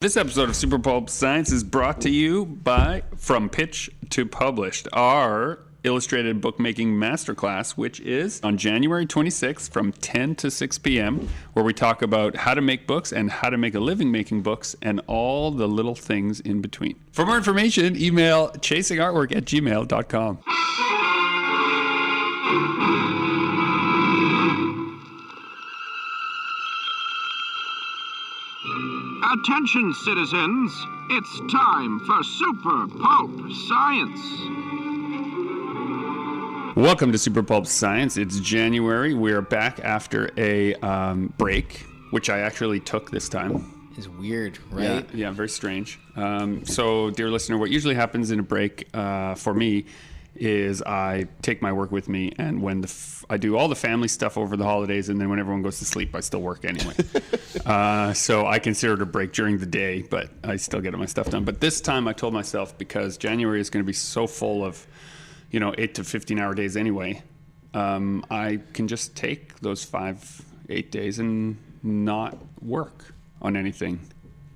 This episode of Super Pulp Science is brought to you by From Pitch to Published, our illustrated bookmaking masterclass, which is on January 26th from 10 to 6 p.m., where we talk about how to make books and how to make a living making books and all the little things in between. For more information, email chasingartwork@gmail.com. Attention, citizens. It's time for Super Pulp Science. Welcome to Super Pulp Science. It's January. We're back after a break, which I actually took this time. It's weird, right? Yeah, very strange. So, dear listener, what usually happens in a break for me is I take my work with me, and when I do all the family stuff over the holidays, and then when everyone goes to sleep, I still work anyway. So I consider it a break during the day, but I still get my stuff done. But this time I told myself, because January is going to be so full of, 8 to 15-hour days anyway, I can just take those 8 days and not work on anything.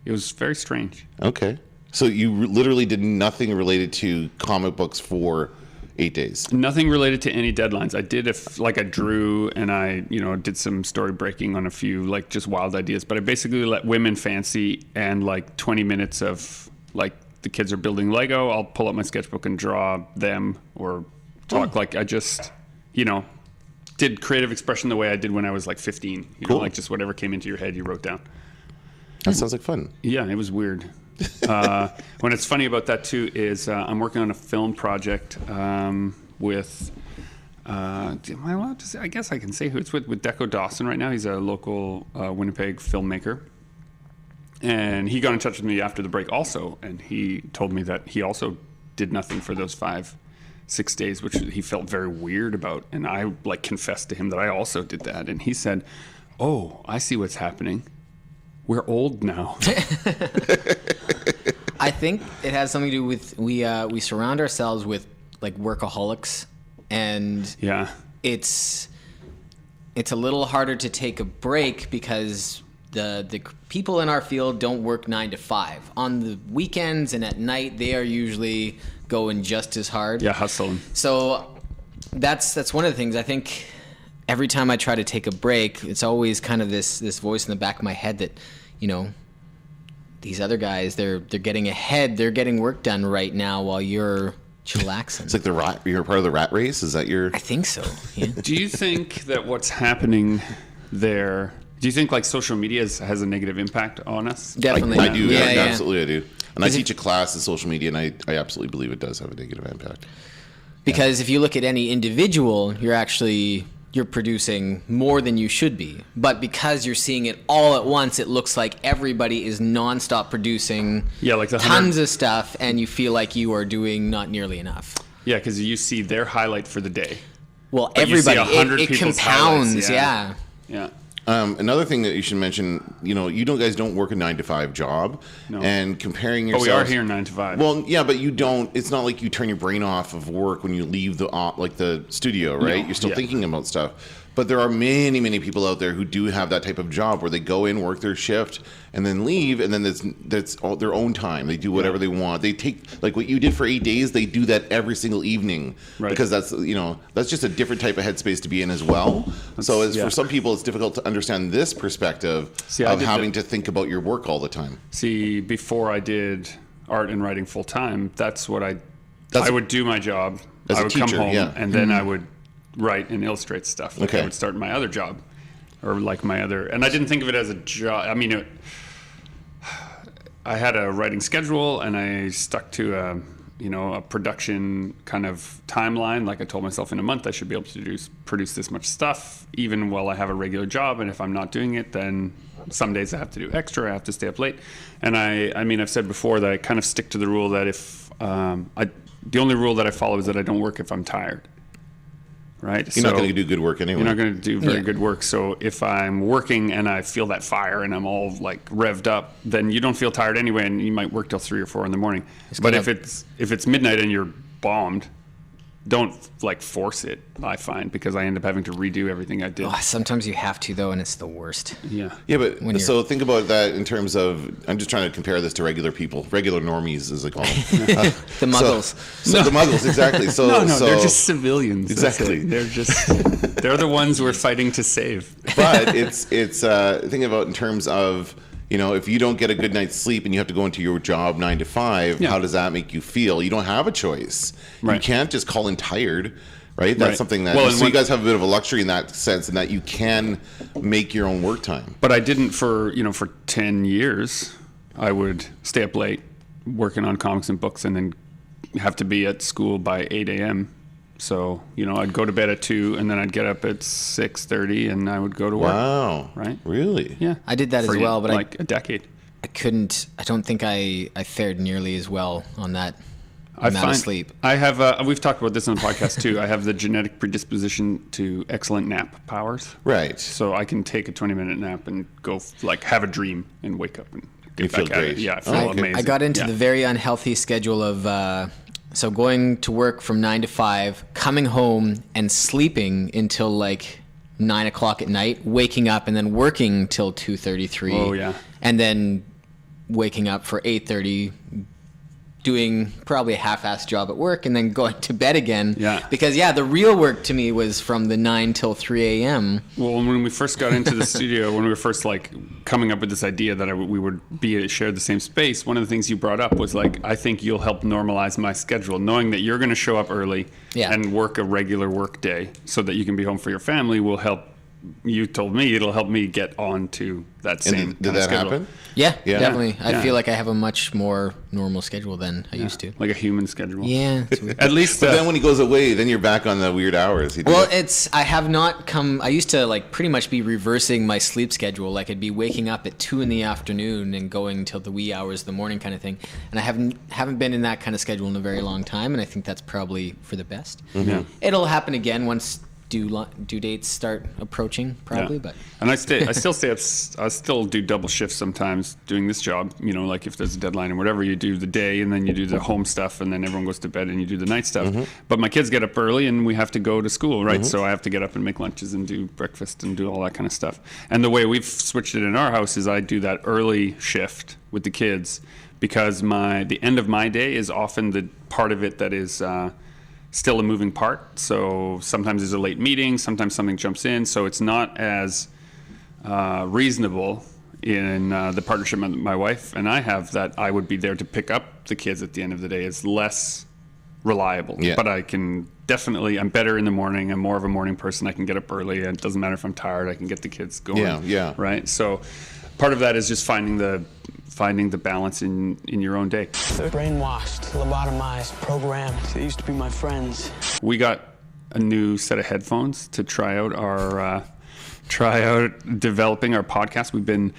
It was very strange. Okay. So you literally did nothing related to comic books for 8 days? Nothing related to any deadlines. I did I drew and I, did some story breaking on a few just wild ideas, but I basically let women fancy and 20 minutes of the kids are building Lego. I'll pull up my sketchbook and draw them or talk I just, did creative expression the way I did when I was 15. Cool. Just whatever came into your head, you wrote down. That sounds like fun. Yeah, it was weird. When it's funny about that too is I'm working on a film project with am I allowed to say? I guess I can say who it's with Deco Dawson right now. He's a local Winnipeg filmmaker, and he got in touch with me after the break also, and he told me that he also did nothing for those 5-6 days, which he felt very weird about, and I confessed to him that I also did that, and he said, "Oh, I see what's happening. We're old now." I think it has something to do with we surround ourselves with workaholics, and yeah, it's a little harder to take a break because the people in our field don't work 9 to 5. On the weekends and at night, they are usually going just as hard. Yeah, hustling. So that's one of the things I think. Every time I try to take a break, it's always kind of this voice in the back of my head that, these other guys, they're getting ahead, they're getting work done right now while you're chillaxing. It's you're part of the rat race? Is that your... I think so, yeah. Do you think that what's happening there, do you think social media has a negative impact on us? Definitely. I do, yeah. Absolutely I do. And I teach a class in social media, and I absolutely believe it does have a negative impact. Because if you look at any individual, you're producing more than you should be. But because you're seeing it all at once, it looks like everybody is nonstop producing tons of stuff, and you feel like you are doing not nearly enough. Yeah, because you see their highlight for the day. Well, everybody, it compounds, yeah. Another thing that you should mention, you guys don't work a 9 to 5 job, no. And comparing yourself. Oh, we are here 9 to 5. Well, yeah, but you don't. It's not like you turn your brain off of work when you leave the studio, right? No, you're still thinking about stuff. But there are many, many people out there who do have that type of job where they go in, work their shift, and then leave, and then that's all their own time. They do whatever they want. They take what you did for 8 days. They do that every single evening, right? Because that's just a different type of headspace to be in as well. For some people, it's difficult to understand this perspective of having to think about your work all the time. See, before I did art and writing full time, that's what I would do my job. As I a would teacher, come home, yeah. and then I would write and illustrate stuff. I would start my other job, or my other, and I didn't think of it as a job. I mean, I had a writing schedule, and I stuck to a production kind of timeline. I told myself in a month I should be able to produce this much stuff, even while I have a regular job. And if I'm not doing it, then some days I have to do extra. I have to stay up late. And I've said before that I kind of stick to the rule that if the only rule that I follow is that I don't work if I'm tired. Right? You're not going to do good work anyway. You're not going to do very good work. So if I'm working and I feel that fire and I'm all revved up, then you don't feel tired anyway, and you might work till 3 or 4 in the morning. But if it's midnight and you're bombed, don't like force it, I find, because I end up having to redo everything I did. Oh, sometimes you have to, though, and it's the worst. Yeah. Yeah, but so think about that in terms of, I'm just trying to compare this to regular people, regular normies, as they call them. The muggles. So the muggles, exactly. So No, so, they're just civilians. Exactly. They're the ones we're fighting to save. But it's thinking about in terms of, you know, if you don't get a good night's sleep and you have to go into your job 9 to 5, how does that make you feel? You don't have a choice. Right. You can't just call in tired, right? That's Right. something that, Well, so you guys have a bit of a luxury in that sense, and that you can make your own work time. But I didn't for 10 years. I would stay up late working on comics and books and then have to be at school by 8 a.m. So, I'd go to bed at 2 and then I'd get up at 6:30 and I would go to work. Wow. Right? Really? Yeah. I did that For as well, but like a decade. I don't think I fared nearly as well on that amount of sleep. I have, we've talked about this on the podcast too. I have the genetic predisposition to excellent nap powers. Right. So I can take a 20-minute nap and go have a dream and wake up and get You back feel at great. it. Yeah, I feel amazing. I got into Yeah. the very unhealthy schedule of so going to work from 9 to 5, coming home and sleeping until like 9 o'clock at night, waking up and then working till 2:33. Oh, yeah. And then waking up for 8:30, doing probably a half-assed job at work, and then going to bed again. Yeah. Because the real work to me was from the 9 till 3 a.m. Well, when we first got into the studio, when we were first coming up with this idea that we would share the same space, one of the things you brought up was I think you'll help normalize my schedule, knowing that you're going to show up early and work a regular work day so that you can be home for your family will help. You told me it'll help me get on to that same And did kind of that schedule. happen? Yeah, Yeah. definitely. I Yeah. feel like I have a much more normal schedule than I used to. Like a human schedule. Yeah. It's weird. At least But then when he goes away, then you're back on the weird hours. Well, I have not come. I used to pretty much be reversing my sleep schedule. Like I'd be waking up at 2 in the afternoon and going till the wee hours of the morning, kind of thing. And I haven't been in that kind of schedule in a very long time, and I think that's probably for the best. Yeah. It'll happen again once due dates start approaching, probably. Yeah. But And I still stay up. I still do double shifts sometimes doing this job. Like if there's a deadline or whatever, you do the day and then you do the home stuff, and then everyone goes to bed and you do the night stuff. But my kids get up early and we have to go to school, right? So I have to get up and make lunches and do breakfast and do all that kind of stuff. And the way we've switched it in our house is I do that early shift with the kids because the end of my day is often the part of it that is still a moving part. So sometimes there's a late meeting, sometimes something jumps in. So it's not as reasonable in the partnership that my wife and I have that I would be there to pick up the kids at the end of the day. It's less reliable. Yeah. But I can definitely, I'm better in the morning. I'm more of a morning person. I can get up early. And it doesn't matter if I'm tired. I can get the kids going. Yeah. Right? So part of that is just finding the balance in your own day. They're brainwashed, lobotomized, programmed. They used to be my friends. We got a new set of headphones to try out developing our podcast. We've been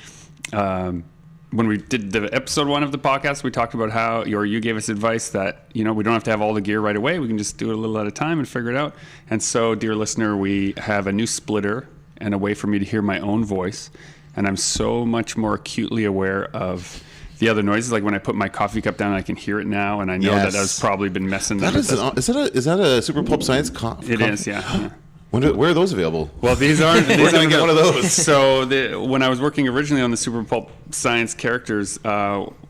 when we did the episode 1 of the podcast, we talked about you gave us advice that we don't have to have all the gear right away. We can just do it a little at a time and figure it out. And so, dear listener, we have a new splitter and a way for me to hear my own voice. And I'm so much more acutely aware of the other noises. Like when I put my coffee cup down, I can hear it now, and I know that I've probably been messing. Is that a Super Pulp Science coffee? It is, yeah. Where are those available? Well, these aren't. We're gonna get one of those. So when I was working originally on the Super Pulp Science characters,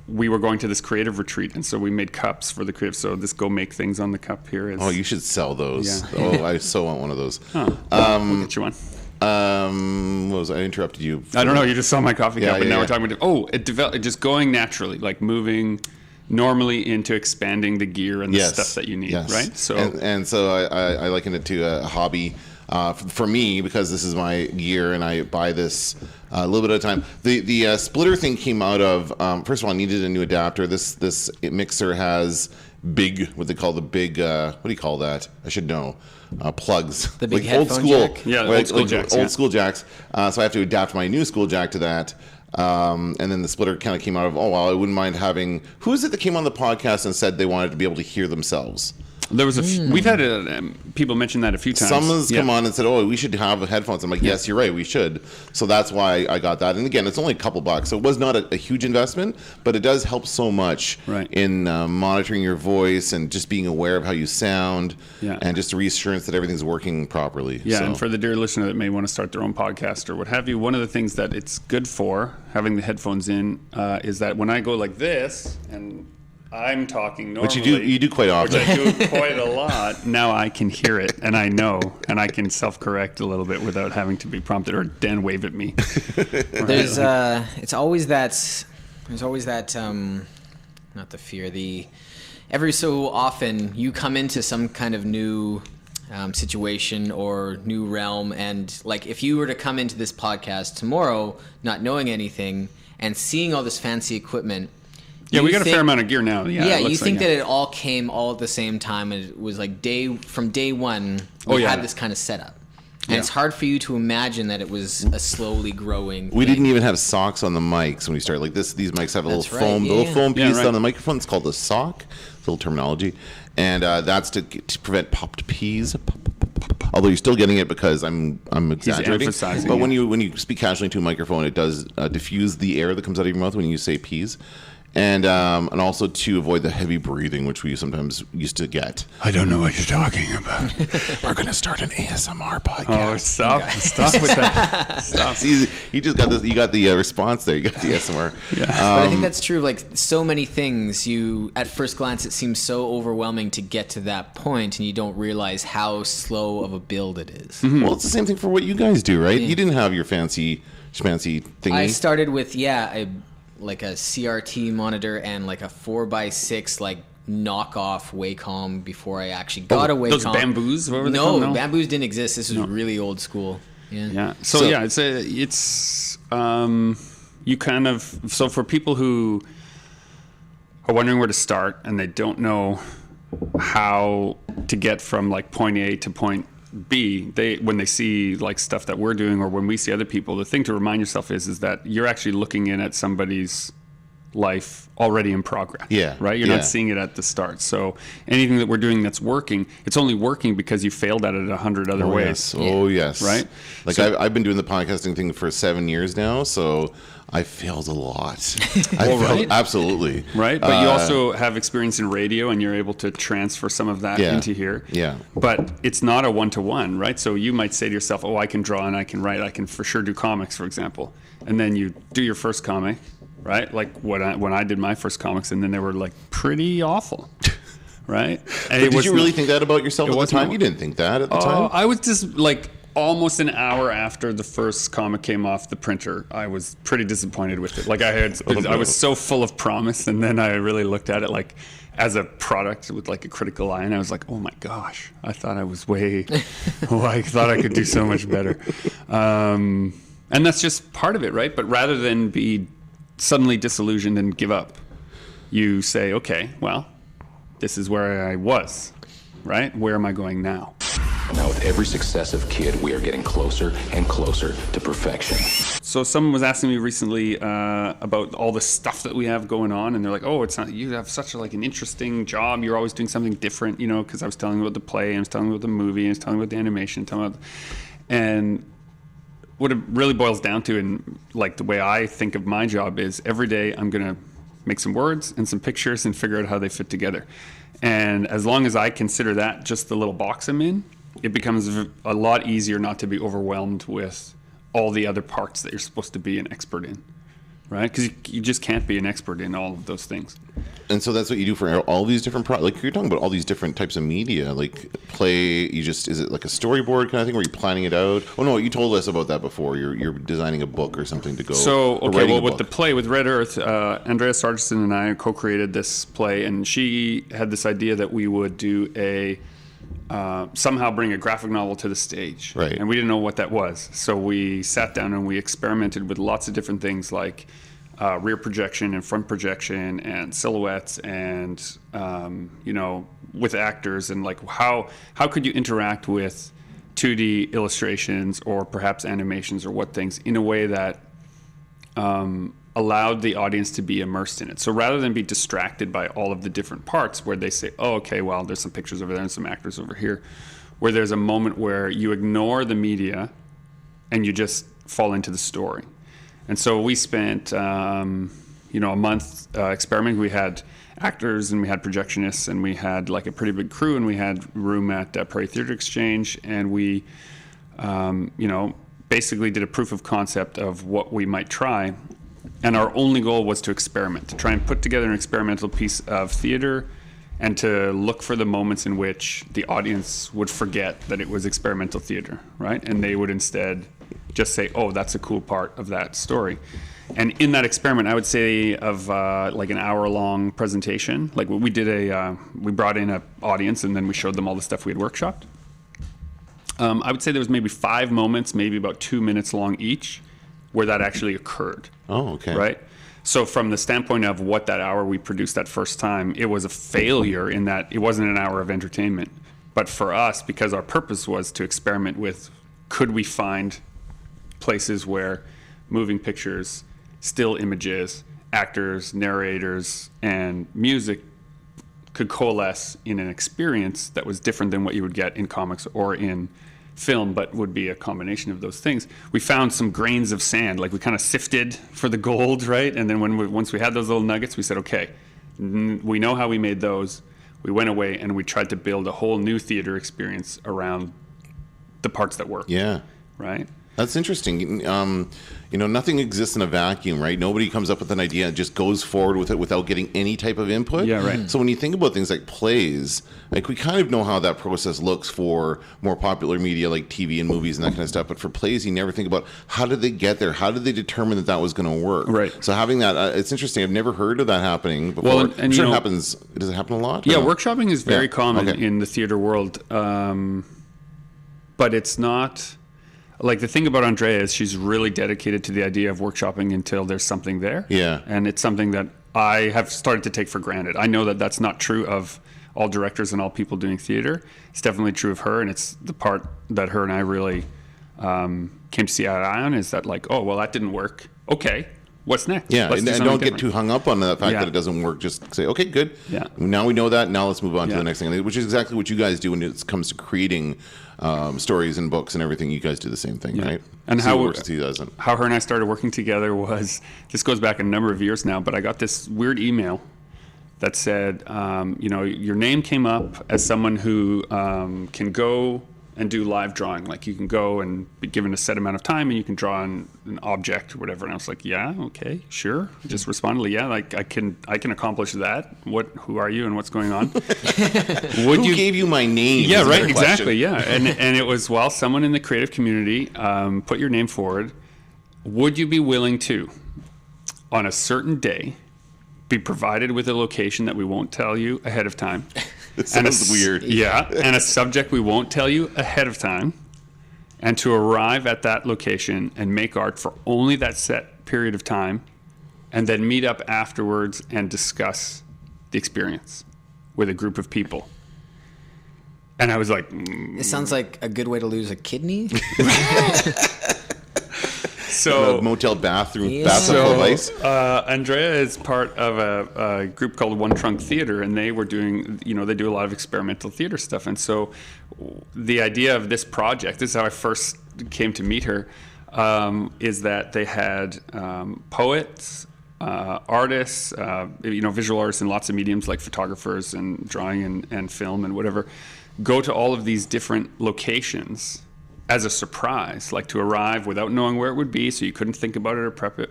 we were going to this creative retreat, and so we made cups for the creative. So this Go Make Things on the cup here is. Oh, you should sell those. Yeah. Oh, I so want one of those. We'll get you one. What was I interrupted you? I don't know. You just saw my coffee cup, and now yeah. we're talking about. It developed just going naturally, like moving normally into expanding the gear and the stuff that you need, right? So and so I liken it to a hobby for me because this is my gear and I buy this a little bit at a time. The splitter thing came out of first of all, I needed a new adapter. This mixer has what they call the big what do you call that? I should know. Plugs, the big like old headphone school, jack? Yeah, old school jacks. Old school jacks. So I have to adapt my new school jack to that. And then the splitter kind of came out of, I wouldn't mind having. Who is it that came on the podcast and said they wanted to be able to hear themselves? There was we've had people mention that a few times. Someone's come on and said, "Oh, we should have headphones." I'm like, "Yes, you're right, we should." So that's why I got that. And again, it's only a couple bucks, so it was not a huge investment, but it does help so much in monitoring your voice and just being aware of how you sound, and just a reassurance that everything's working properly. Yeah, and for the dear listener that may want to start their own podcast or what have you, one of the things that it's good for having the headphones in is that when I go like this and I'm talking normally, which you do quite often. Which I do quite a lot. Now I can hear it, and I know, and I can self-correct a little bit without having to be prompted or Dan wave at me. There's it's always that. There's always that. Not the fear. Every so often you come into some kind of new situation or new realm, and like if you were to come into this podcast tomorrow, not knowing anything and seeing all this fancy equipment. Yeah, we got a fair amount of gear now. Yeah, you think that it all came all at the same time, and it was like from day one, we had this kind of setup. And it's hard for you to imagine that it was a slowly growing thing. We didn't even have socks on the mics when we started. Like these mics have a little foam, the little foam piece on the microphone. It's called a sock. It's a little terminology, and that's to prevent popped peas. Although you're still getting it because I'm exaggerating. But when you speak casually into a microphone, it does diffuse the air that comes out of your mouth when you say peas. And also to avoid the heavy breathing, which we sometimes used to get. I don't know what you're talking about. We're going to start an ASMR podcast. Oh, stop with that. Stop. See, you just got this. You got the response there. You got the ASMR. Yeah. But I think that's true. Like so many things, at first glance, it seems so overwhelming to get to that point, and you don't realize how slow of a build it is. Mm-hmm. Well, it's the same thing for what you guys do, right? Yeah. You didn't have your fancy thingy. I started with like a CRT monitor and like a 4x6 like knockoff Wacom before I actually got a Wacom. Those bamboos? What were they called? No, bamboos didn't exist. This was really old school. Yeah. So you kind of, so for people who are wondering where to start and they don't know how to get from like point A to point B, when they see like stuff that we're doing or when we see other people, the thing to remind yourself is that you're actually looking in at somebody's life already in progress. Yeah. Right? You're not seeing it at the start. So anything that we're doing that's working, it's only working because you failed at it 100 other ways. Yes. Oh, yes. Right? Like I've been doing the podcasting thing for 7 years now, so I failed a lot. Absolutely. Right? But you also have experience in radio, and you're able to transfer some of that into here. Yeah. But it's not a one-to-one, right? So you might say to yourself, oh, I can draw and I can write. I can for sure do comics, for example. And then you do your first comic, right? Like when I did my first comics, and then they were like pretty awful. Right? And did you really think that about yourself at the time? You didn't think that at the time? I was just like almost an hour after the first comic came off the printer, I was pretty disappointed with it. Like I was so full of promise, and then I really looked at it like as a product with like a critical eye, and I was like, oh my gosh, I thought I was I thought I could do so much better. And that's just part of it, right? But rather than be suddenly disillusioned and give up, you say, okay, well, this is where I was, right? Where am I going now? Now, with every successive kid, we are getting closer and closer to perfection. So someone was asking me recently about all the stuff that we have going on, and they're like, oh, it's not, you have such an interesting job. You're always doing something different, because I was telling them about the play, I was telling them about the movie, I was telling them about the animation, and what it really boils down to, and like the way I think of my job is every day I'm going to make some words and some pictures and figure out how they fit together. And as long as I consider that just the little box I'm in, it becomes a lot easier not to be overwhelmed with all the other parts that you're supposed to be an expert in, right? Because you just can't be an expert in all of those things. And so that's what you do for all these different like you're talking about all these different types of media, like play. Is it like a storyboard kind of thing where you're planning it out? Oh no, you told us about that before. You're designing a book or something to go. So okay, well with the play with Red Earth, Andrea Sargison and I co-created this play, and she had this idea that we would do somehow bring a graphic novel to the stage. Right. And we didn't know what that was. So we sat down and we experimented with lots of different things like rear projection and front projection and silhouettes and, with actors and like how could you interact with 2D illustrations or perhaps animations or what things in a way that allowed the audience to be immersed in it. So rather than be distracted by all of the different parts where they say, oh, okay, well, there's some pictures over there and some actors over here, where there's a moment where you ignore the media and you just fall into the story. And so we spent, a month experimenting. We had actors and we had projectionists and we had like a pretty big crew, and we had room at Prairie Theatre Exchange, and we, basically did a proof of concept of what we might try. And our only goal was to experiment, to try and put together an experimental piece of theater and to look for the moments in which the audience would forget that it was experimental theater, right? And they would instead just say, oh, that's a cool part of that story. And in that experiment, I would say of like an hour-long presentation, like we did we brought in an audience and then we showed them all the stuff we had workshopped. I would say there was maybe 5 moments, maybe about 2 minutes long each, where that actually occurred. Oh, okay. Right? So from the standpoint of what that hour we produced that first time, it was a failure in that it wasn't an hour of entertainment. But for us, because our purpose was to experiment with, could we find places where moving pictures, still images, actors, narrators, and music could coalesce in an experience that was different than what you would get in comics or in film, but would be a combination of those things. We found some grains of sand, like we kind of sifted for the gold, right? And then once we had those little nuggets, we said, okay, we know how we made those. We went away and we tried to build a whole new theater experience around the parts that work. Yeah. Right? That's interesting. Nothing exists in a vacuum, right? Nobody comes up with an idea and just goes forward with it without getting any type of input. Yeah, right. So when you think about things like plays, like we kind of know how that process looks for more popular media like TV and movies and that kind of stuff. But for plays, you never think about how did they get there? How did they determine that was going to work? Right. So having that, it's interesting. I've never heard of that happening before. Well, and I'm sure it happens. Does it happen a lot? Yeah, no? workshopping is very common Okay. in the theater world. But it's not... Like the thing about Andrea is she's really dedicated to the idea of workshopping until there's something there. Yeah. And it's something that I have started to take for granted. I know that that's not true of all directors and all people doing theater. It's definitely true of her, and it's the part that her and I really came to see eye to eye on is that like, oh, well, that didn't work. Okay, what's next? Yeah, Let's and do don't something get different. too hung up on the fact Yeah. that it doesn't work. Just say, okay, good. Yeah. Now we know that. Now let's move on to Yeah. the next thing, which is exactly what you guys do when it comes to creating stories and books and everything. You guys do the same thing, right? And See how what works and see what doesn't. How her and I started working together was, this goes back a number of years now, but I got this weird email that said, your name came up as someone who can go and do live drawing. Like you can go and be given a set amount of time and you can draw an object or whatever. And I was like, yeah, okay, sure. I just responded, yeah, like I can accomplish that. Who are you and what's going on? Who gave you my name? Yeah, is right, another exactly, question. yeah. And it was, well, someone in the creative community put your name forward. Would you be willing to, on a certain day, be provided with a location that we won't tell you ahead of time? It sounds weird. Yeah, and a subject we won't tell you ahead of time, and to arrive at that location and make art for only that set period of time, and then meet up afterwards and discuss the experience with a group of people. And I was like, It sounds like a good way to lose a kidney. so A motel bathroom, Yeah. bathtub full of ice. Andrea is part of a group called One Trunk Theater, and they were doing, they do a lot of experimental theater stuff. And so the idea of this project, this is how I first came to meet her, is that they had poets, artists, visual artists in lots of mediums like photographers and drawing and film and whatever, go to all of these different locations as a surprise, like to arrive without knowing where it would be, so you couldn't think about it or prep it,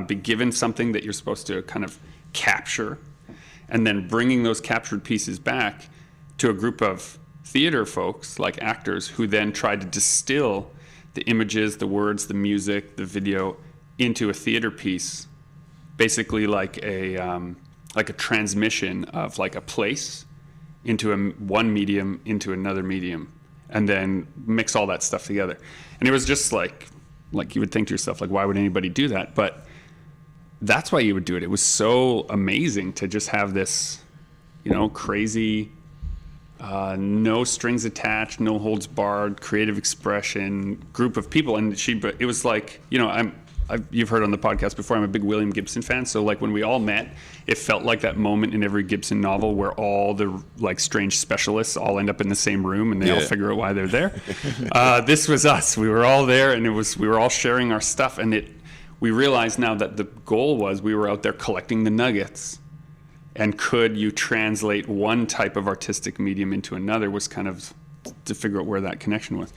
be given something that you're supposed to kind of capture, and then bringing those captured pieces back to a group of theater folks, like actors, who then try to distill the images, the words, the music, the video into a theater piece, basically like a transmission of like a place into one medium into another medium, and then mix all that stuff together. And it was just like you would think to yourself, like, why would anybody do that? But that's why you would do it. It was so amazing to just have this, crazy, no strings attached, no holds barred, creative expression group of people. And it was like, you've heard on the podcast before, I'm a big William Gibson fan. So like when we all met, it felt like that moment in every Gibson novel where all the like strange specialists all end up in the same room and they all figure out why they're there. This was us. We were all there, and we were all sharing our stuff. And we realized now that the goal was we were out there collecting the nuggets. And could you translate one type of artistic medium into another was kind of to figure out where that connection was.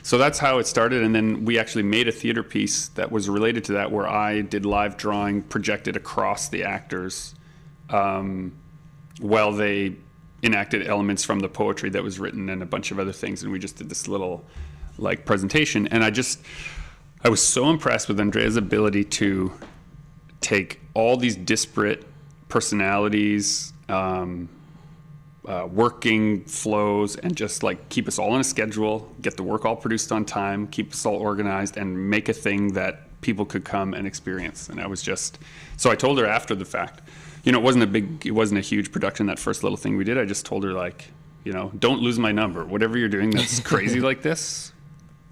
So that's how it started. And then we actually made a theater piece that was related to that, where I did live drawing projected across the actors while they enacted elements from the poetry that was written and a bunch of other things. And we just did this little like presentation. And I was so impressed with Andrea's ability to take all these disparate personalities, working flows, and just like keep us all on a schedule, get the work all produced on time, keep us all organized, and make a thing that people could come and experience. And so I told her after the fact, it wasn't a huge production, that first little thing we did. I just told her like, don't lose my number. Whatever you're doing that's crazy like this,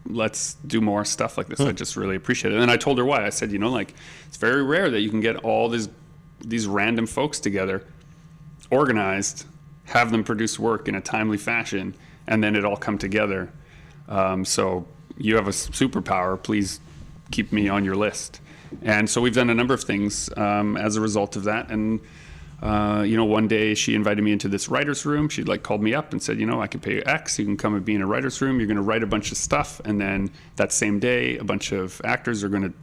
let's do more stuff like this. I just really appreciate it. And then I told her why. I said, like, it's very rare that you can get all these random folks together, organized, have them produce work in a timely fashion, and then it all come together. So you have a superpower. Please keep me on your list. And so we've done a number of things as a result of that. And one day she invited me into this writer's room. She'd like called me up and said, I can pay you X. You can come and be in a writer's room. You're going to write a bunch of stuff. And then that same day, a bunch of actors are going to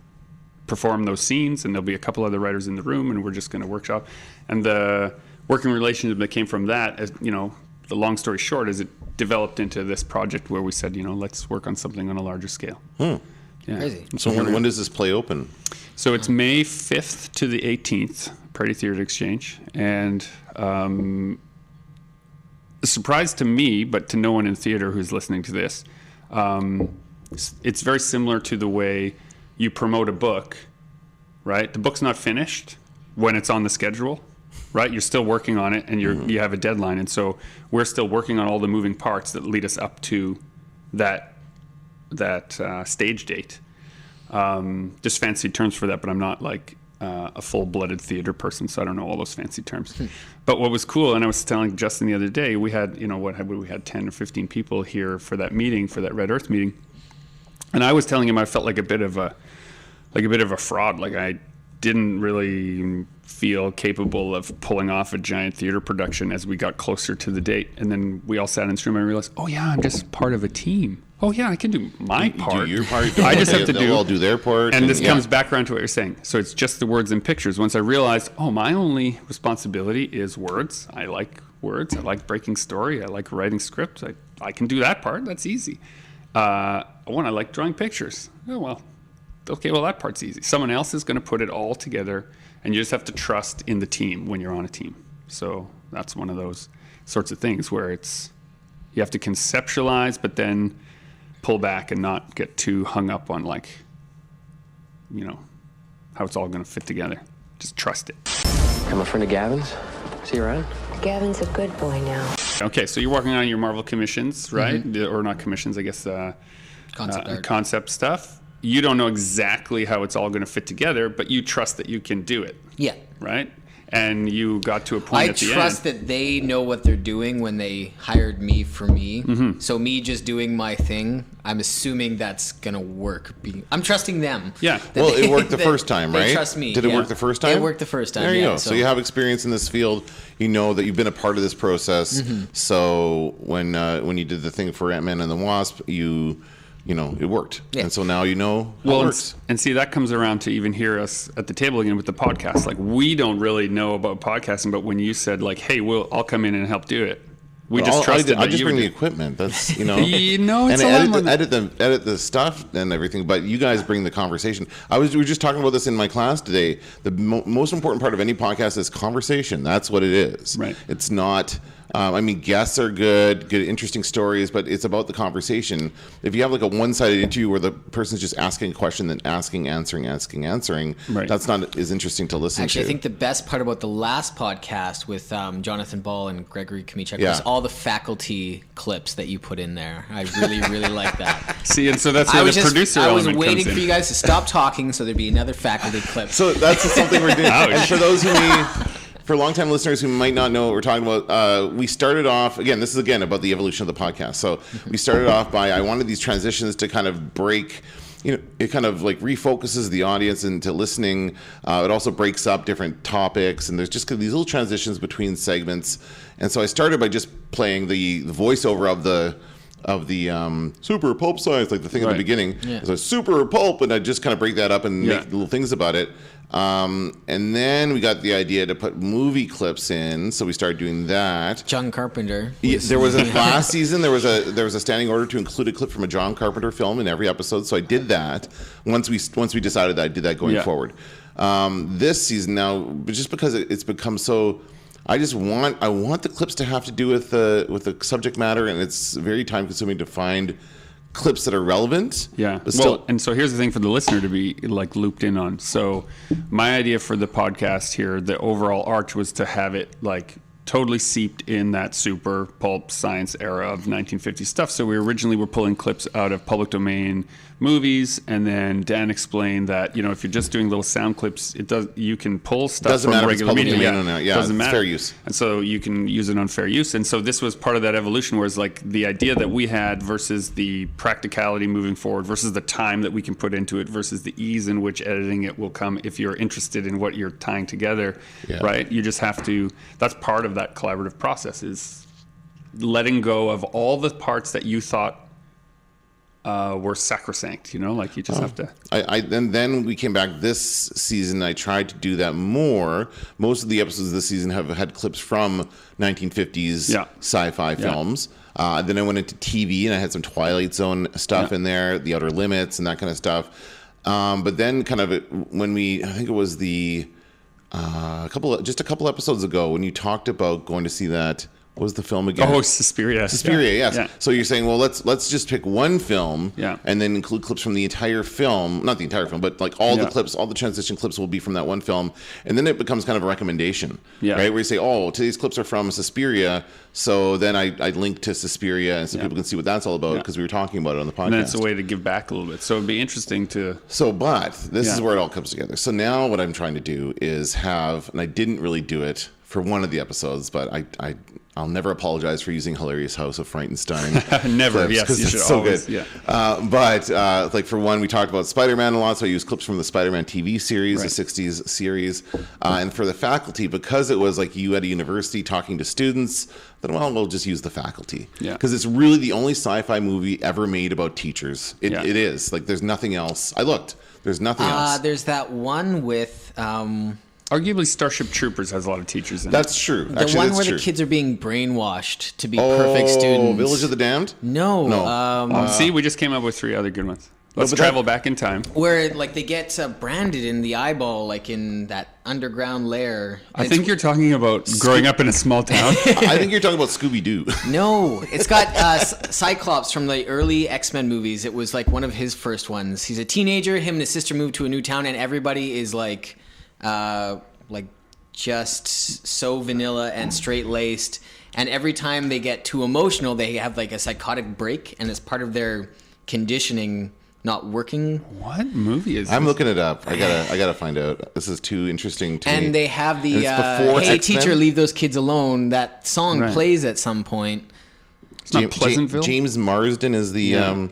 perform those scenes, and there'll be a couple other writers in the room, and we're just going to workshop. And the working relationship that came from that, as the long story short, is it developed into this project where we said, let's work on something on a larger scale. Yeah. Crazy. So when does this play open? So it's May 5th to the 18th, Prairie Theatre Exchange. And a surprise to me, but to no one in theater who's listening to this, it's very similar to the way you promote a book, right? The book's not finished when it's on the schedule, right? You're still working on it, and you have a deadline. And so we're still working on all the moving parts that lead us up to that stage date. Just fancy terms for that, but I'm not like a full-blooded theater person, so I don't know all those fancy terms. But what was cool, and I was telling Justin the other day, we had, we had 10 or 15 people here for that meeting, for that Red Earth meeting. And I was telling him I felt like a bit of a fraud. Like I didn't really feel capable of pulling off a giant theater production as we got closer to the date. And then we all sat in this room and I realized, oh yeah, I'm just part of a team. Oh yeah, I can do my part. Do your part. I just have to They'll all do their part. And this comes back around to what you're saying. So it's just the words and pictures. Once I realized, my only responsibility is words. I like words. I like breaking story. I like writing scripts. I can do that part. That's easy. I like drawing pictures. Oh, well, okay, that part's easy. Someone else is going to put it all together, and you just have to trust in the team when you're on a team. So that's one of those sorts of things where you have to conceptualize, but then pull back and not get too hung up on how it's all going to fit together. Just trust it. I'm a friend of Gavin's. Is he around? Gavin's a good boy now. Okay, so you're working on your Marvel commissions, right? Or not commissions, I guess. Concept stuff. You don't know exactly how it's all going to fit together, but you trust that you can do it. Yeah. Right? And you got to a point at the end. I trust that they know what they're doing when they hired me for me. So me just doing my thing, I'm assuming that's going to work. I'm trusting them. Yeah. Well, it worked the first time, right? They trust me. Did it work the first time? It worked the first time, There you go. So you have experience in this field. You know that you've been a part of this process. So when you did the thing for Ant-Man and the Wasp, it worked. Yeah. And so now how it works. And see, that comes around to even hear us at the table again with the podcast. Like, we don't really know about podcasting, but when you said, like, hey, I'll come in and help do it, we just trusted. I just bring the equipment. That's, it's and edit the stuff and everything, but you guys bring the conversation. We were just talking about this in my class today. The most important part of any podcast is conversation. That's what it is. Right. It's not I mean, guests are good, interesting stories, but it's about the conversation. If you have like a one-sided interview where the person's just asking a question, then asking, answering, Right. that's not as interesting to listen Actually, to. I think the best part about the last podcast with Jonathan Ball and Gregory Kamichuk Yeah. was all the faculty clips that you put in there. I really, really like that. See, and so that's where the producer I was element waiting comes for in. you guys to stop talking so there'd be another faculty clip. So that's something we're doing. Ouch. And for those for long-time listeners who might not know what we're talking about, we started off, again, this is again about the evolution of the podcast. So we started off by, I wanted these transitions to kind of break, it kind of like refocuses the audience into listening. It also breaks up different topics, and there's just these little transitions between segments. And so I started by just playing the voiceover of the super pulp science, like the thing at Right. the beginning. Yeah. So super pulp, and I just kind of break that up and Yeah. make little things about it. And then we got the idea to put movie clips in, so we started doing that. John Carpenter. Yeah, there was last season there was a standing order to include a clip from a John Carpenter film in every episode, so I did that once we decided that I did that going Yeah. forward. This season now, but just because it's become so, I want the clips to have to do with the subject matter, and it's very time consuming to find clips that are relevant. Yeah. But still, Well, and so here's the thing for the listener to be like looped in on. So my idea for the podcast here, the overall arch was to have it like totally seeped in that super pulp science era of 1950 stuff. So we originally were pulling clips out of public domain movies, and then Dan explained that if you're just doing little sound clips, you can pull stuff Doesn't from matter if it's regular public media. domain or not. Yeah, doesn't it's matter. fair use. And so you can use it on fair use. And so this was part of that evolution, whereas like the idea that we had versus the practicality moving forward versus the time that we can put into it versus the ease in which editing it will come if you're interested in what you're tying together, Yeah. right? You just have to, that's part of that collaborative process, is letting go of all the parts that you thought were sacrosanct, like you just have to. And then we came back this season. I tried to do that more. Most of the episodes this season have had clips from 1950s Yeah. sci-fi films. Then I went into TV, and I had some Twilight Zone stuff in there, The Outer Limits, and that kind of stuff. But then, kind of I think it was a couple episodes ago when you talked about going to see that. What was the film again? Oh, Suspiria. Suspiria, yes. Yeah. So you're saying, well, let's just pick one film, Yeah. and then include clips from the entire film. Not the entire film, but like all the Yeah. clips, all the transition clips will be from that one film, and then it becomes kind of a recommendation, Yeah. right? Where you say, oh, today's clips are from Suspiria, so then I link to Suspiria, and so Yeah. people can see what that's all about Yeah. because we were talking about it on the podcast. And then it's a way to give back a little bit. So it'd be interesting to. So, but this Yeah. is where it all comes together. So now what I'm trying to do is have, and I didn't really do it for one of the episodes, but I'll never apologize for using Hilarious House of Frightenstein. Never, clips, yes, 'cause you it's should so always, good. yeah. But like for one, we talked about Spider-Man a lot, so I used clips from the Spider-Man TV series, Right. the 60s series. And for the faculty, because it was like you at a university talking to students, then we'll just use the faculty. Yeah. Because it's really the only sci-fi movie ever made about teachers. It is. Like there's nothing else. I looked. There's nothing else. There's that one with Arguably, Starship Troopers has a lot of teachers in it. That's true. the Actually, one that's where true. the kids are being brainwashed to be perfect students. Village of the Damned? No. No. See, we just came up with 3 other good ones. Let's but travel back in time. Where like they get branded in the eyeball, like in that underground lair. I think you're talking about growing up in a small town. I think you're talking about Scooby-Doo. No, it's got Cyclops from the early X-Men movies. It was like one of his first ones. He's a teenager. Him and his sister move to a new town, and everybody is like just so vanilla and straight-laced. And every time they get too emotional, they have like a psychotic break, and it's part of their conditioning not working. What movie is I'm this? looking it up. I gotta find out. This is too interesting to me. And they have the And it's before "Hey X-Men? teacher, leave those kids alone." That song Right. plays at some point. It's not Pleasantville? James Marsden is the Yeah.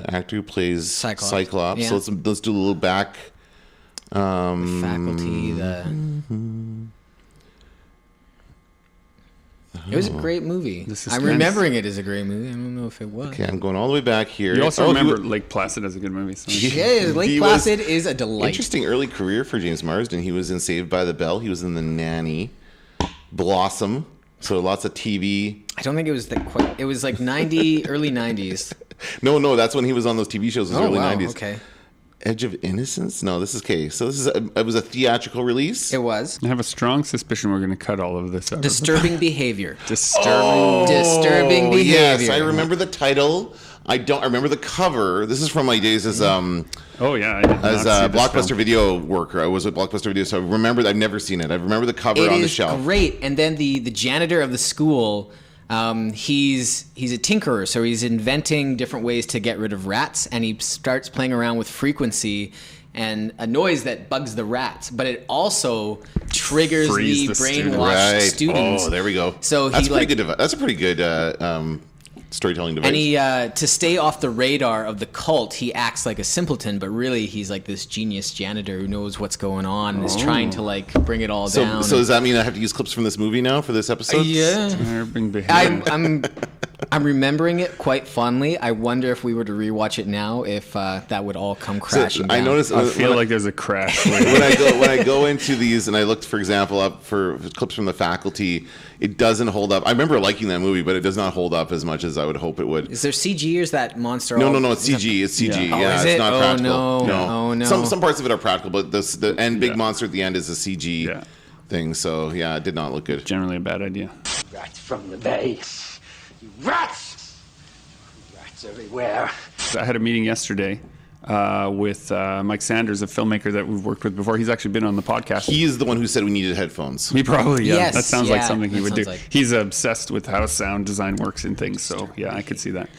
actor who plays Cyclops. Yeah. So let's do a little back. Faculty. It was a great movie. The suspense. I'm remembering it as a great movie. I don't know if it was. Okay, I'm going all the way back here. You also Oh, he remember wa- Lake Placid as a good movie. So. Yeah, Lake He was- Placid is a delight. Interesting early career for James Marsden. He was in Saved by the Bell. He was in The Nanny, Blossom. So lots of TV. I don't think it was that quite. It was like 90, early 90s. No, that's when he was on those TV shows. It was early 90s. Okay. Edge of Innocence? No, this is okay. So it was a theatrical release? It was. I have a strong suspicion we're going to cut all of this out. Disturbing Behavior. Disturbing. Behavior. Yes, I remember the title. I remember the cover. This is from my days as Oh yeah, I did not as see a this Blockbuster film. Video worker. I was with Blockbuster Video, so I remember. I've never seen it. I remember the cover It on the is shelf. great. And then the janitor of the school, he's a tinkerer, so he's inventing different ways to get rid of rats, and he starts playing around with frequency and a noise that bugs the rats, but it also triggers Frees the the student. brainwashed Right. students. Oh, there we go. So that's he pretty good. That's a pretty good storytelling device. and he, to stay off the radar of the cult, he acts like a simpleton, but really he's like this genius janitor who knows what's going on and is trying to like bring it all down. So does that mean I have to use clips from this movie now for this episode? Yeah. Disturbing Behavior. I'm remembering it quite fondly. I wonder if we were to rewatch it now, if that would all come crashing down. I noticed. I feel like there's a crash. when I go into these and I looked, for example, up for clips from The Faculty, it doesn't hold up. I remember liking that movie, but it does not hold up as much as I would hope it would. Is there CG or is that monster? No, it's CG. It's CG. Oh, Yeah, is it's it? not Oh, practical. no. Oh, no. Some parts of it are practical, but the big Yeah. monster at the end is a CG thing. So yeah, it did not look good. Generally a bad idea. Rats from the bay. You rats! Rats everywhere. I had a meeting yesterday with Mike Sanders, a filmmaker that we've worked with before. He's actually been on the podcast. He is the one who said we needed headphones. He probably, yeah. Yes, that sounds like yeah, something he that would do. sounds like- He's obsessed with how sound design works in things, so yeah, I could see that.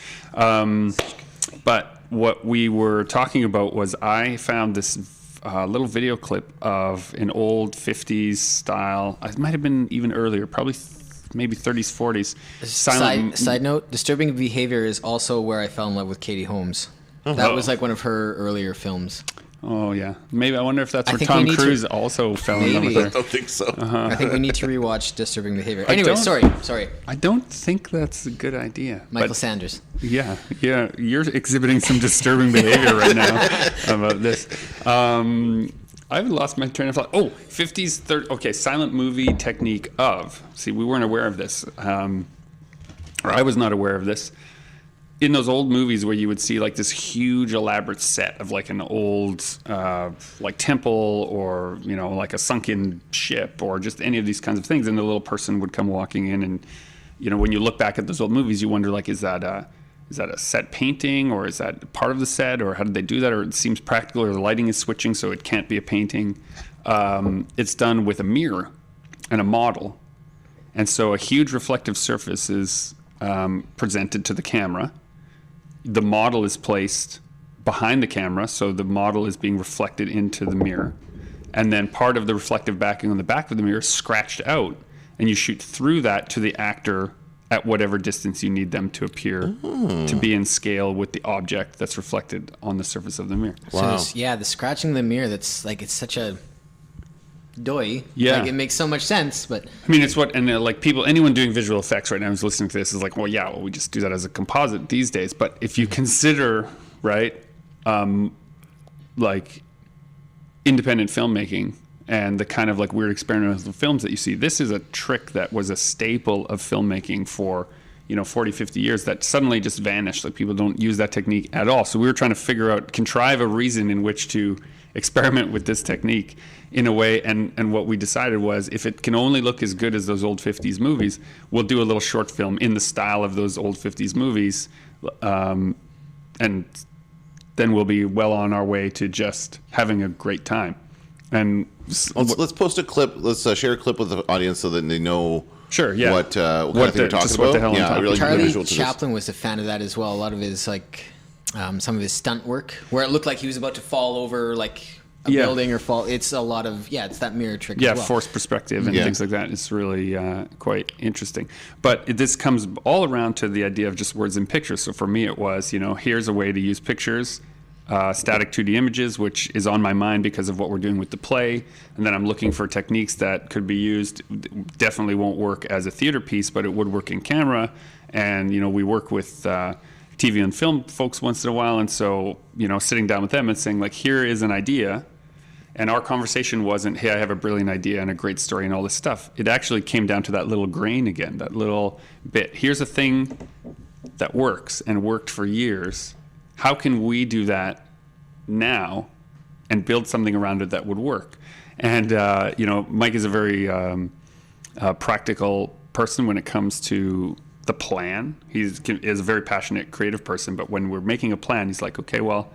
But what we were talking about was I found this little video clip of an old 50s style, it might have been even earlier, probably maybe 30s, 40s. Side note, Disturbing Behavior is also where I fell in love with Katie Holmes. That was like one of her earlier films. Oh, yeah. Maybe I wonder if that's I where think we Tom need to- Cruise also fell in love Maybe. with I her. don't think so. I think we need to rewatch Disturbing Behavior. I Anyway, don't- sorry. I don't think that's a good idea. Michael but- Sanders. Yeah, you're exhibiting some disturbing behavior right now about this. I've lost my train of thought. Oh, 50s, 30s. Okay, silent movie technique of. See, we weren't aware of this, or I was not aware of this. In those old movies where you would see like this huge elaborate set of like an old like temple or like a sunken ship or just any of these kinds of things, and the little person would come walking in, and when you look back at those old movies, you wonder like, is that a set painting, or is that part of the set, or how did they do that, or it seems practical, or the lighting is switching so it can't be a painting. It's done with a mirror and a model, and so a huge reflective surface is presented to the camera. The model is placed behind the camera, so the model is being reflected into the mirror, and then part of the reflective backing on the back of the mirror is scratched out, and you shoot through that to the actor at whatever distance you need them to appear to be in scale with the object that's reflected on the surface of the mirror. Wow. So the scratching of the mirror, that's like, it's such a doy. Yeah. Like, it makes so much sense, but I mean, it's what, and like anyone doing visual effects right now who's listening to this is like, well, we just do that as a composite these days. But if you consider, right, like independent filmmaking and the kind of like weird experimental films that you see, this is a trick that was a staple of filmmaking for 40, 50 years that suddenly just vanished. Like people don't use that technique at all. So we were trying to contrive a reason in which to experiment with this technique in a way, and what we decided was, if it can only look as good as those old 50s movies, we'll do a little short film in the style of those old 50s movies, and then we'll be well on our way to just having a great time. And Let's post a clip. Let's share a clip with the audience so that they know. Sure, yeah. What kind of thing we're talking just about? what the hell I'm talking really about. good Charlie visual to this. Chaplin was a fan of that as well. A lot of his like some of his stunt work where it looked like he was about to fall over like a building or fall. It's a lot of it's that mirror trick. Yeah, as well. forced perspective and things like that. It's really quite interesting. But this comes all around to the idea of just words and pictures. So for me, it was, here's a way to use pictures, static 2D images, which is on my mind because of what we're doing with the play. And then I'm looking for techniques that could be used. Definitely won't work as a theater piece, but it would work in camera. And, we work with TV and film folks once in a while. And so, sitting down with them and saying, like, here is an idea. And our conversation wasn't, hey, I have a brilliant idea and a great story and all this stuff. It actually came down to that little grain again, that little bit. Here's a thing that works and worked for years. How can we do that now and build something around it that would work. And, Mike is a very practical person when it comes to the plan. He is a very passionate, creative person, but when we're making a plan, he's like, okay, well,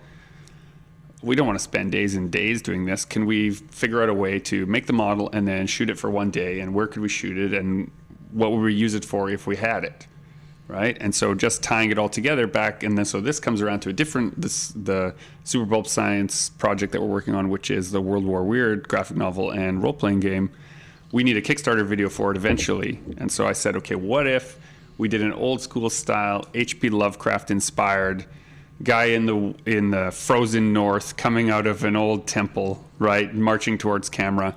we don't want to spend days and days doing this. Can we figure out a way to make the model and then shoot it for one day? And where could we shoot it? And what would we use it for if we had it? Right? And so just tying it all together back, and then so this comes around to the Super Pulp Science project that we're working on, which is the World War Weird graphic novel and role-playing game. We need a Kickstarter video for it eventually. And so I said, okay, what if we did an old school style, H.P. Lovecraft inspired guy in the frozen north coming out of an old temple, right, marching towards camera.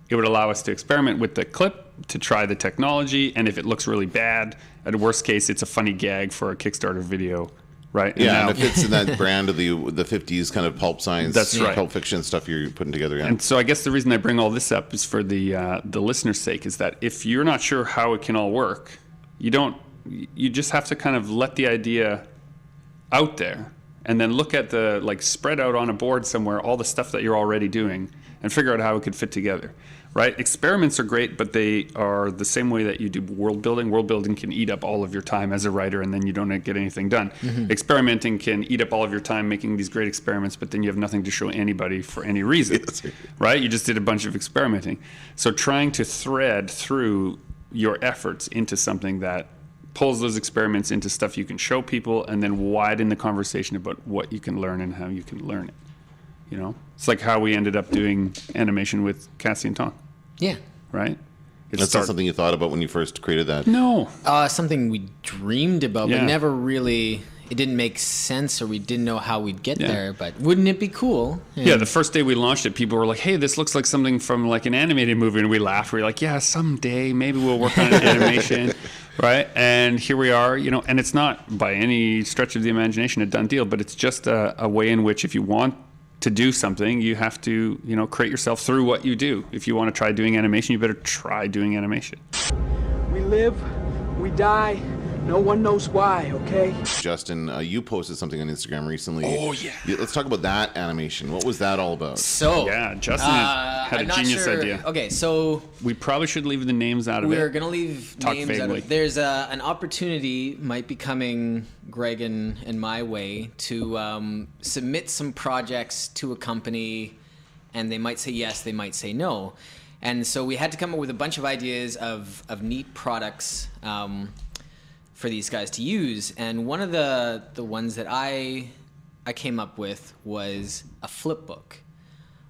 It would allow us to experiment with the clip, to try the technology, and if it looks really bad, at worst case, it's a funny gag for a Kickstarter video, right? Yeah, and it fits in that brand of the 50s kind of pulp science, that's right, pulp fiction stuff you're putting together. Yeah. And so I guess the reason I bring all this up is for the listener's sake, is that if you're not sure how it can all work, you just have to kind of let the idea out there and then look at spread out on a board somewhere all the stuff that you're already doing and figure out how it could fit together, right? Experiments are great, but they are the same way that you do world building. World building can eat up all of your time as a writer, and then you don't get anything done. Mm-hmm. Experimenting can eat up all of your time making these great experiments, but then you have nothing to show anybody for any reason, right? You just did a bunch of experimenting. So trying to thread through your efforts into something that pulls those experiments into stuff you can show people, and then widen the conversation about what you can learn and how you can learn it. It's like how we ended up doing animation with Cassie and Tom. Yeah. Right? That's not something you thought about when you first created that? No. Something we dreamed about, but never really, it didn't make sense, or we didn't know how we'd get there, but wouldn't it be cool? Yeah, the first day we launched it, people were like, hey, this looks like something from like an animated movie, and we laughed. We were like, yeah, someday, maybe we'll work on an animation, right? And here we are, and it's not by any stretch of the imagination a done deal, but it's just a way in which if you want to do something, you have to, create yourself through what you do. If you want to try doing animation, you better try doing animation. We live, we die, no one knows why, okay? Justin, you posted something on Instagram recently. Oh, yeah. Let's talk about that animation. What was that all about? So, yeah, Justin had a genius idea. Okay, so we probably should leave the names out of it. We're going to leave names vaguely out of it. There's an opportunity might be coming Greg and my way to submit some projects to a company, and they might say yes, they might say no. And so we had to come up with a bunch of ideas of neat products for these guys to use, and one of the ones that I came up with was a flip book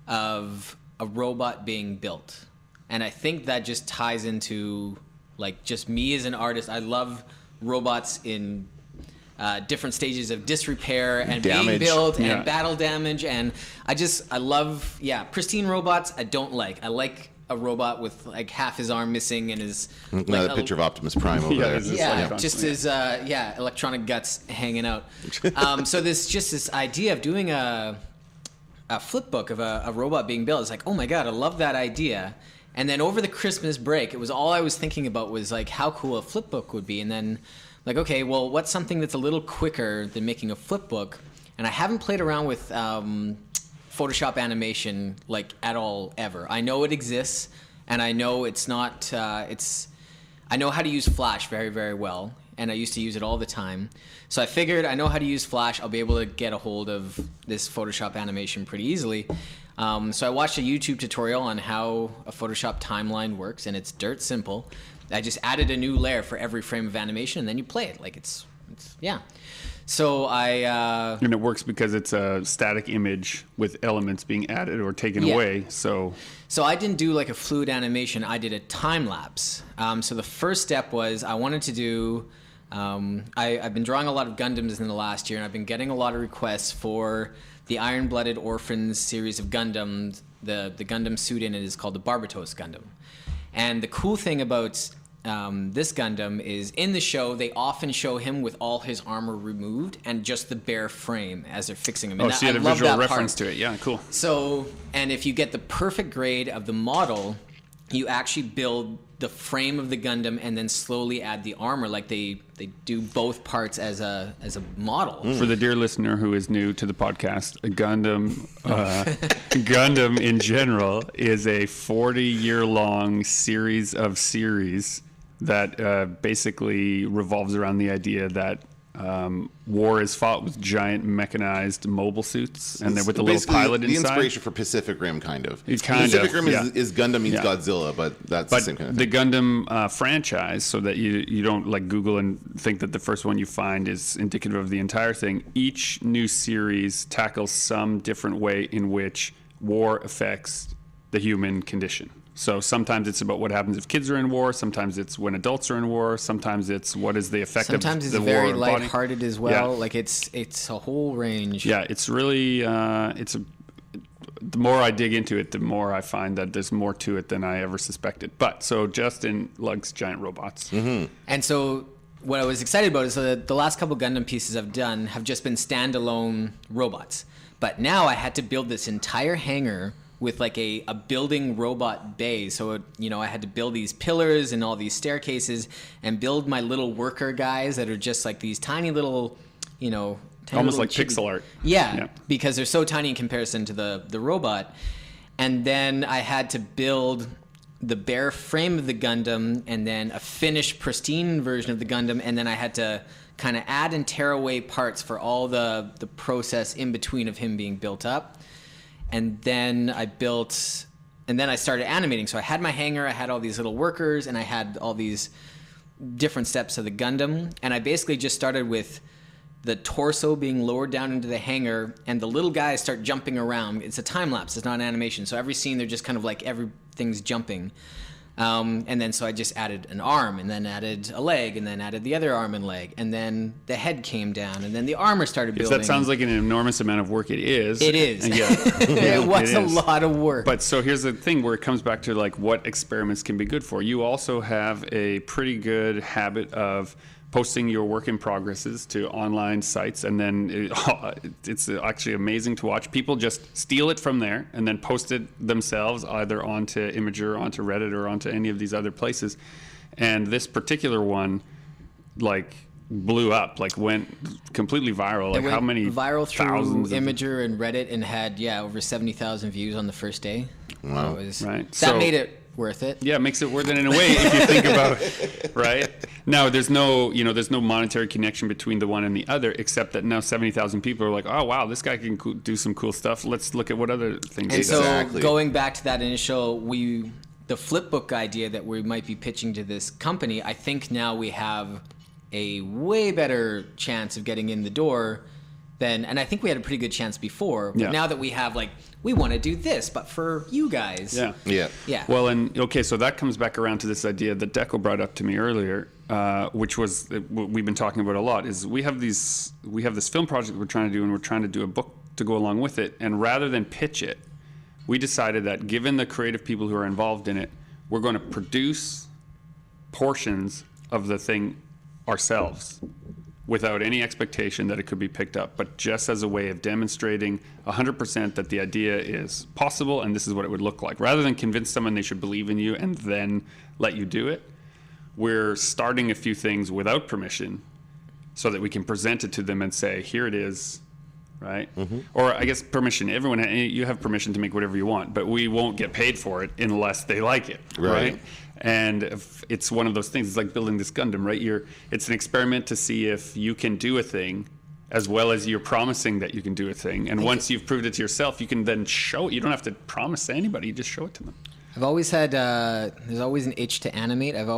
of a robot being built. And I think that just ties into just me as an artist. I love robots in different stages of disrepair and being built and battle damage, and I love pristine robots. I don't like. I like a robot with half his arm missing and his a picture of Optimus Prime over there. Just his electronic guts hanging out. So this idea of doing a flip book of a robot being built is oh my god, I love that idea. And then over the Christmas break, it was all I was thinking about was how cool a flip book would be. And then okay, well, what's something that's a little quicker than making a flip book? And I haven't played around with Photoshop animation at all ever. I know it exists, and I know it's not. I know how to use Flash very, very well, and I used to use it all the time. So I figured I know how to use Flash. I'll be able to get a hold of this Photoshop animation pretty easily. So I watched a YouTube tutorial on how a Photoshop timeline works, and it's dirt simple. I just added a new layer for every frame of animation, and then you play it it's. So and it works because it's a static image with elements being added or taken away. So I didn't do a fluid animation. I did a time lapse. So the first step was I wanted to do. I've been drawing a lot of Gundams in the last year, and I've been getting a lot of requests for the Iron-Blooded Orphans series of Gundams. The Gundam suit in it is called the Barbatos Gundam. And the cool thing about this Gundam is in the show they often show him with all his armor removed and just the bare frame as they're fixing him. And so you had a visual reference to it. Yeah, cool. So, and if you get the perfect grade of the model, you actually build the frame of the Gundam and then slowly add the armor. Like they do both parts as a model. For the dear listener who is new to the podcast, a Gundam in general is a 40-year-long series of series that basically revolves around the idea that war is fought with giant mechanized mobile suits, and then with a little pilot inside. The inspiration for Pacific Rim, kind of. Pacific Rim is Gundam meets Godzilla, but that's the same kind of thing. The Gundam franchise, so that you don't like Google and think that the first one you find is indicative of the entire thing. Each new series tackles some different way in which war affects the human condition. So sometimes it's about what happens if kids are in war. Sometimes it's when adults are in war. Sometimes it's what is the effect of the war. Sometimes it's very lighthearted as well. Like it's a whole range. Yeah, it's really the more I dig into it, the more I find that there's more to it than I ever suspected. But so Justin lugs giant robots, and so what I was excited about is that the last couple Gundam pieces I've done have just been standalone robots. But now I had to build this entire hangar with like a building robot bay. So, I had to build these pillars and all these staircases and build my little worker guys that are just like these tiny little, almost like pixel art. Yeah, because they're so tiny in comparison to the robot. And then I had to build the bare frame of the Gundam and then a finished pristine version of the Gundam. And then I had to kind of add and tear away parts for all the process in between of him being built up. And then I started animating. So I had my hangar, I had all these little workers, and I had all these different steps of the Gundam. And I basically just started with the torso being lowered down into the hangar, and the little guys start jumping around. It's a time lapse, it's not an animation. So every scene, they're just kind of like everything's jumping. And then so I just added an arm, and then added a leg, and then added the other arm and leg, and then the head came down, and then the armor started building. That sounds like an enormous amount of work. It is. It is. Yeah. It was a lot of work. But so here's the thing where it comes back to like what experiments can be good for. You also have a pretty good habit of posting your work in progresses to online sites, and then it's actually amazing to watch. People just steal it from there and then post it themselves either onto Imager, onto Reddit, or onto any of these other places. And this particular one, like, blew up, like went completely viral. Like how many viral through thousands Imager and Reddit and had over 70,000 views on the first day. Wow. That made it worth it. Yeah, it makes it worth it in a way if you think about it, right? Now, there's no monetary connection between the one and the other, except that now 70,000 people are like, oh wow, this guy can do some cool stuff. Let's look at what other things. And so going back to that initial, the flipbook idea that we might be pitching to this company, I think now we have a way better chance of getting in the door and I think we had a pretty good chance before. But now that we have we want to do this, but for you guys. Yeah. Well, so that comes back around to this idea that Deco brought up to me earlier, which was what we've been talking about a lot. Is we have this film project that we're trying to do, and we're trying to do a book to go along with it. And rather than pitch it, we decided that given the creative people who are involved in it, we're going to produce portions of the thing ourselves, without any expectation that it could be picked up, but just as a way of demonstrating 100% that the idea is possible and this is what it would look like. Rather than convince someone they should believe in you and then let you do it, we're starting a few things without permission so that we can present it to them and say, here it is, right? Mm-hmm. Or I guess permission. You have permission to make whatever you want, but we won't get paid for it unless they like it, right? And it's one of those things. It's like building this Gundam, right? It's an experiment to see if you can do a thing as well as you're promising that you can do a thing. And once you've proved it to yourself, you can then show it. You don't have to promise to anybody. You just show it to them. I've always had, there's always an itch to animate. I've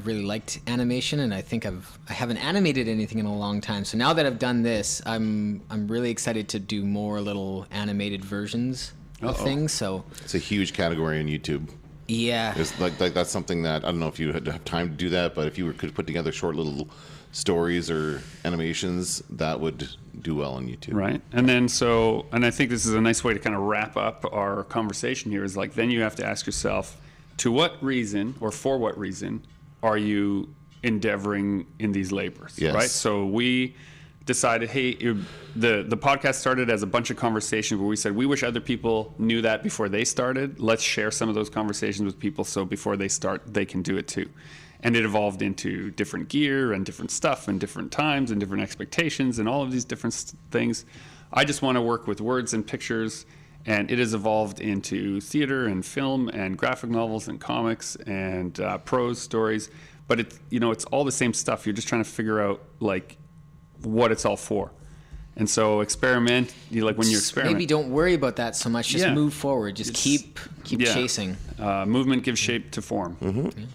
really liked animation, and I think I haven't animated anything in a long time. So now that I've done this, I'm really excited to do more little animated versions of things. So it's a huge category on YouTube. Yeah. It's like that's something that, I don't know if you have time to do that, but if you could put together short little stories or animations, that would do well on YouTube. Right. And then and I think this is a nice way to kind of wrap up our conversation here, is then you have to ask yourself, to what reason or for what reason are you endeavoring in these labors? Yes. Right. So we decided, hey, the podcast started as a bunch of conversations where we said, we wish other people knew that before they started. Let's share some of those conversations with people so before they start, they can do it too. And it evolved into different gear and different stuff and different times and different expectations and all of these different things. I just want to work with words and pictures, and it has evolved into theater and film and graphic novels and comics and prose stories. But it's all the same stuff. You're just trying to figure out like what it's all for. And so experiment, when you experiment. Maybe don't worry about that so much. Just move forward. Just keep chasing. Movement gives shape to form.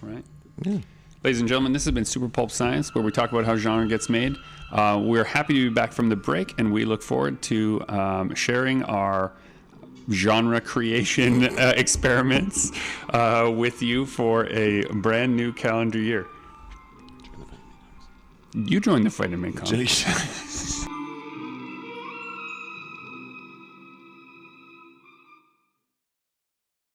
Right? Yeah. Ladies and gentlemen, this has been Super Pulp Science, where we talk about how genre gets made. We're happy to be back from the break, and we look forward to sharing our genre creation experiments with you for a brand new calendar year. You joined the Fight and Make Comics.